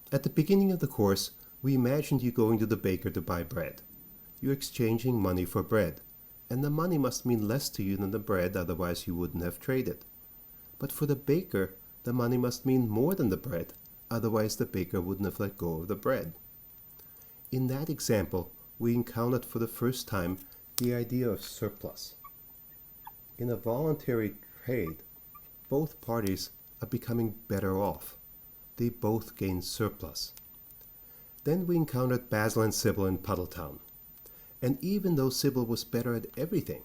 At the beginning of the course, we imagined you going to the baker to buy bread. You're exchanging money for bread, and the money must mean less to you than the bread, otherwise you wouldn't have traded. But for the baker, the money must mean more than the bread, otherwise the baker wouldn't have let go of the bread. In that example, we encountered for the first time the idea of surplus. In a voluntary trade, both parties are becoming better off. They both gain surplus. Then we encountered Basil and Sybil in Puddletown. And even though Sybil was better at everything,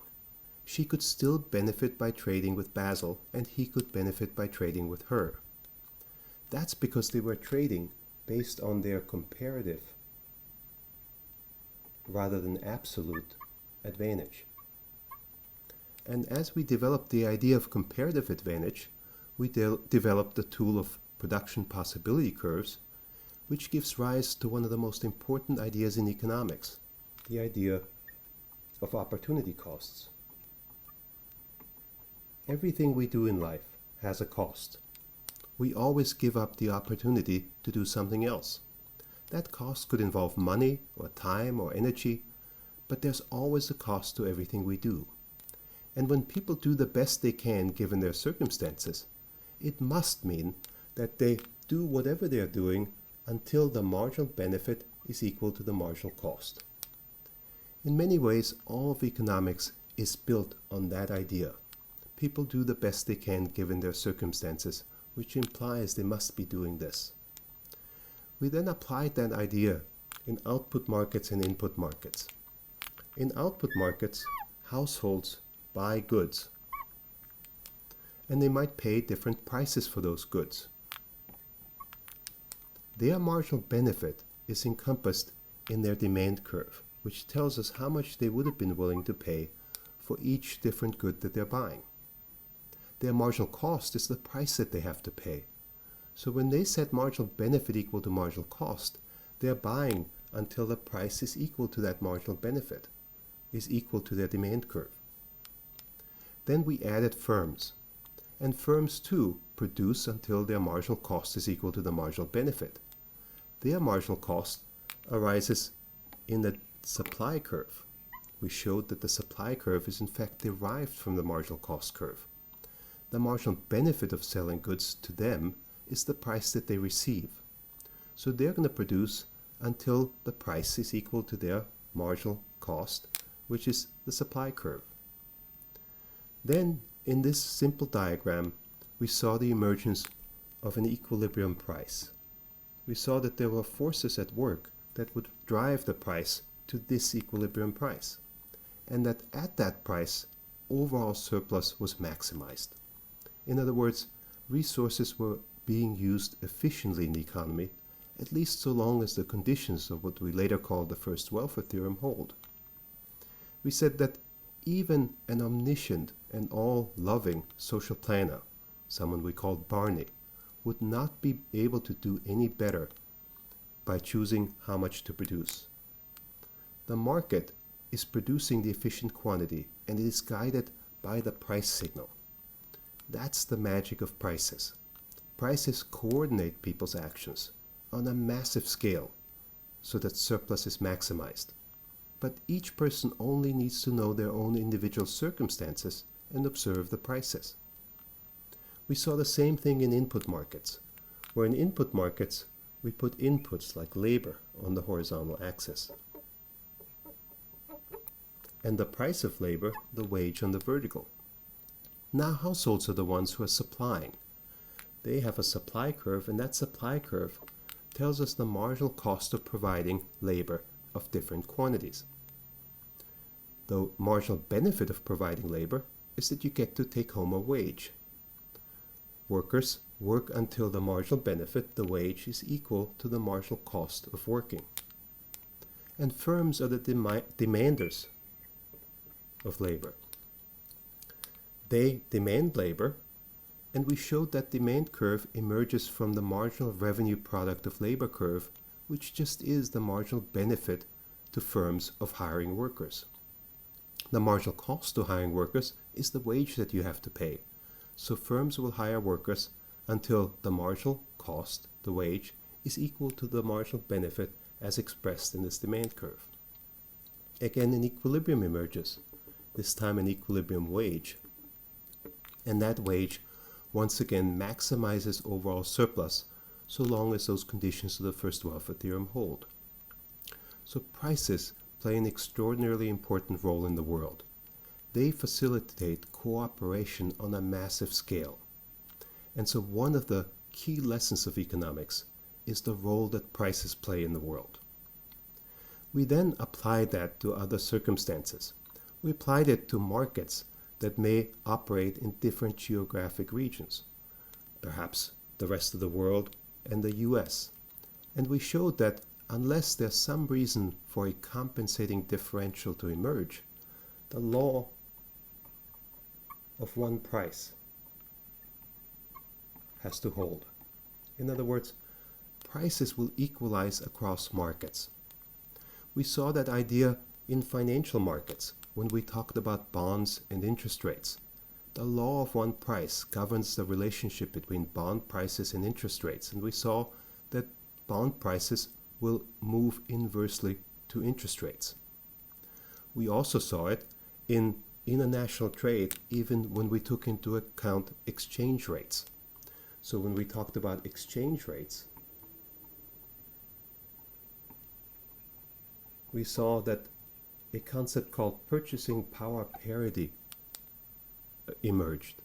she could still benefit by trading with Basil, and he could benefit by trading with her. That's because they were trading based on their comparative rather than absolute advantage. And as we developed the idea of comparative advantage, we developed the tool of production possibility curves, which gives rise to one of the most important ideas in economics, the idea of opportunity costs. Everything we do in life has a cost. We always give up the opportunity to do something else. That cost could involve money or time or energy, but there's always a cost to everything we do. And when people do the best they can given their circumstances, it must mean that they do whatever they're doing until the marginal benefit is equal to the marginal cost. In many ways, all of economics is built on that idea. People do the best they can given their circumstances, which implies they must be doing this. We then applied that idea in output markets and input markets. In output markets, households buy goods, and they might pay different prices for those goods. Their marginal benefit is encompassed in their demand curve, which tells us how much they would have been willing to pay for each different good that they're buying. Their marginal cost is the price that they have to pay. So when they set marginal benefit equal to marginal cost, they're buying until the price is equal to that marginal benefit, is equal to their demand curve. Then we added firms. And firms too produce until their marginal cost is equal to the marginal benefit. Their marginal cost arises in the supply curve. We showed that the supply curve is in fact derived from the marginal cost curve. The marginal benefit of selling goods to them is the price that they receive. So they're going to produce until the price is equal to their marginal cost, which is the supply curve. Then, in this simple diagram, we saw the emergence of an equilibrium price. We saw that there were forces at work that would drive the price to this equilibrium price, and that at that price, overall surplus was maximized. In other words, resources were being used efficiently in the economy, at least so long as the conditions of what we later called the first welfare theorem hold. We said that even an omniscient and all-loving social planner, someone we called Barney, would not be able to do any better by choosing how much to produce. The market is producing the efficient quantity, and it is guided by the price signal. That's the magic of prices. Prices coordinate people's actions on a massive scale so that surplus is maximized. But each person only needs to know their own individual circumstances and observe the prices. We saw the same thing in input markets, where in input markets we put inputs like labor on the horizontal axis, and the price of labor, the wage, on the vertical. Now households are the ones who are supplying. They have a supply curve, and that supply curve tells us the marginal cost of providing labor of different quantities. The marginal benefit of providing labor is that you get to take home a wage. Workers work until the marginal benefit, the wage, is equal to the marginal cost of working. And firms are the demanders of labor. They demand labor, and we showed that demand curve emerges from the marginal revenue product of labor curve, which just is the marginal benefit to firms of hiring workers. The marginal cost to hiring workers is the wage that you have to pay. So firms will hire workers until the marginal cost, the wage, is equal to the marginal benefit as expressed in this demand curve. Again, an equilibrium emerges, this time an equilibrium wage, and that wage once again maximizes overall surplus so long as those conditions of the first welfare theorem hold. So prices play an extraordinarily important role in the world. They facilitate cooperation on a massive scale. And so one of the key lessons of economics is the role that prices play in the world. We then applied that to other circumstances. We applied it to markets that may operate in different geographic regions, perhaps the rest of the world and the US. And we showed that unless there's some reason for a compensating differential to emerge, the law of one price has to hold. In other words, prices will equalize across markets. We saw that idea in financial markets when we talked about bonds and interest rates. The law of one price governs the relationship between bond prices and interest rates, and we saw that bond prices will move inversely to interest rates. We also saw it in international trade even when we took into account exchange rates. So when we talked about exchange rates, we saw that a concept called purchasing power parity emerged.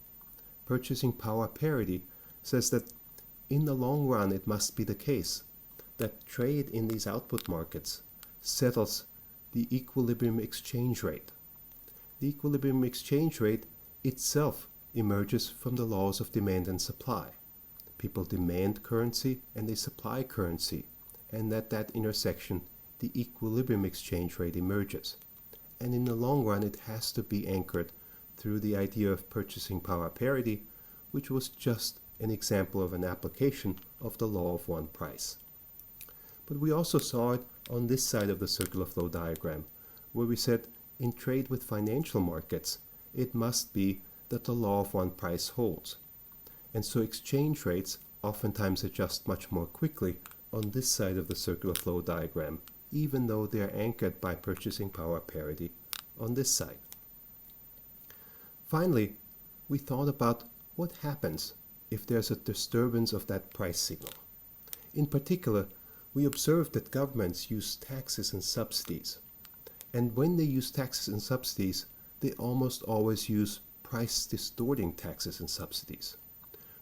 Purchasing power parity says that in the long run it must be the case that trade in these output markets settles the equilibrium exchange rate. The equilibrium exchange rate itself emerges from the laws of demand and supply. People demand currency and they supply currency, and at that intersection the equilibrium exchange rate emerges. And in the long run it has to be anchored through the idea of purchasing power parity, which was just an example of an application of the law of one price. But we also saw it on this side of the circular flow diagram, where we said in trade with financial markets, it must be that the law of one price holds. And so exchange rates oftentimes adjust much more quickly on this side of the circular flow diagram, even though they are anchored by purchasing power parity on this side. Finally, we thought about what happens if there's a disturbance of that price signal. In particular, we observed that governments use taxes and subsidies. And when they use taxes and subsidies, they almost always use price distorting taxes and subsidies.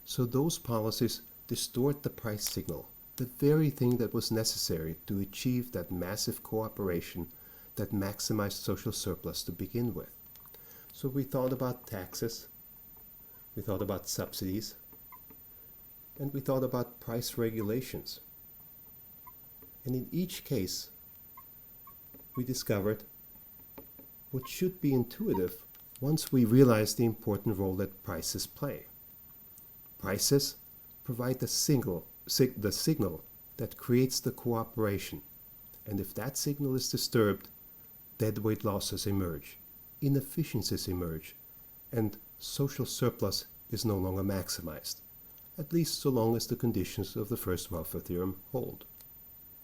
So those policies distort the price signal, the very thing that was necessary to achieve that massive cooperation that maximized social surplus to begin with. So we thought about taxes, we thought about subsidies, and we thought about price regulations. And in each case, we discovered what should be intuitive once we realize the important role that prices play. Prices provide the signal that creates the cooperation, and if that signal is disturbed, deadweight losses emerge, inefficiencies emerge, and social surplus is no longer maximized, at least so long as the conditions of the first welfare theorem hold.